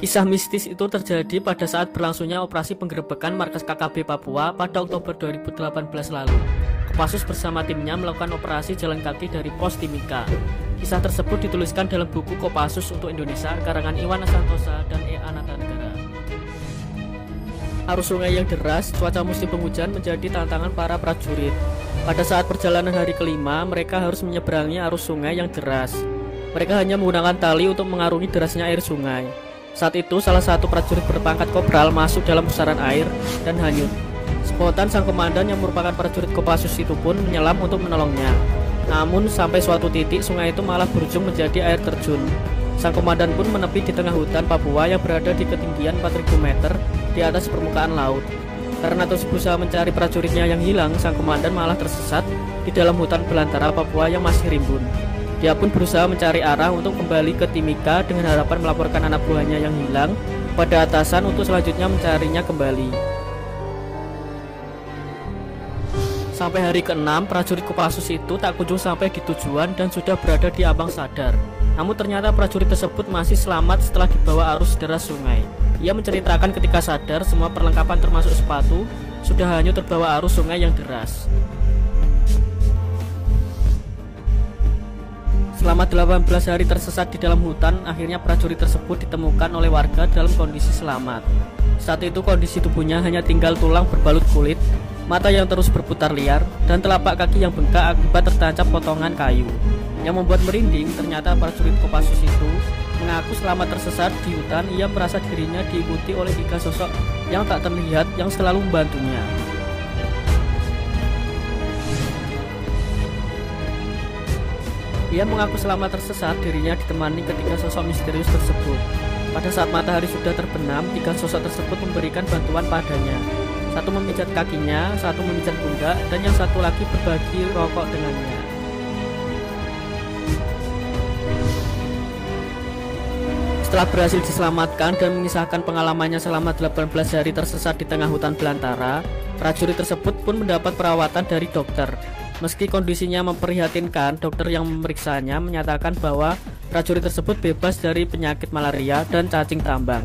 Kisah mistis itu terjadi pada saat berlangsungnya operasi penggerebekan markas KKB Papua pada Oktober 2018 lalu. Kopassus bersama timnya melakukan operasi jalan kaki dari pos Timika. Kisah tersebut dituliskan dalam buku Kopassus untuk Indonesia karangan Iwan Santosa dan E. Anatanegara. Arus sungai yang deras, cuaca musim penghujan menjadi tantangan para prajurit. Pada saat perjalanan hari kelima, mereka harus menyeberangi arus sungai yang deras. Mereka hanya menggunakan tali untuk mengarungi derasnya air sungai. Saat itu, salah satu prajurit berpangkat kopral masuk dalam pusaran air dan hanyut. Spontan sang komandan yang merupakan prajurit Kopassus itu pun menyelam untuk menolongnya. Namun, sampai suatu titik sungai itu malah berujung menjadi air terjun. Sang komandan pun menepi di tengah hutan Papua yang berada di ketinggian 4000 meter di atas permukaan laut. Karena terus berusaha mencari prajuritnya yang hilang, sang komandan malah tersesat di dalam hutan belantara Papua yang masih rimbun. Dia pun berusaha mencari arah untuk kembali ke Timika dengan harapan melaporkan anak buahnya yang hilang pada atasan untuk selanjutnya mencarinya kembali. Sampai hari ke-6, prajurit Kopassus itu tak kunjung sampai di tujuan dan sudah berada di ambang sadar. Namun ternyata prajurit tersebut masih selamat setelah dibawa arus deras sungai. Ia menceritakan ketika sadar semua perlengkapan termasuk sepatu sudah hanyut terbawa arus sungai yang deras. Selama 18 hari tersesat di dalam hutan, akhirnya prajurit tersebut ditemukan oleh warga dalam kondisi selamat. Saat itu kondisi tubuhnya hanya tinggal tulang berbalut kulit, mata yang terus berputar liar, dan telapak kaki yang bengkak akibat tertancap potongan kayu. Yang membuat merinding, ternyata prajurit Kopassus itu mengaku selama tersesat di hutan, ia merasa dirinya diikuti oleh 3 sosok yang tak terlihat yang selalu membantunya. Ia mengaku selama tersesat dirinya ditemani ketiga sosok misterius tersebut. Pada saat matahari sudah terbenam, 3 sosok tersebut memberikan bantuan padanya. Satu memijat kakinya, satu memijat pundak, dan yang satu lagi berbagi rokok dengannya. Setelah berhasil diselamatkan dan mengisahkan pengalamannya selama 18 hari tersesat di tengah hutan belantara, prajurit tersebut pun mendapat perawatan dari dokter. Meski kondisinya memprihatinkan, dokter yang memeriksanya menyatakan bahwa prajurit tersebut bebas dari penyakit malaria dan cacing tambang.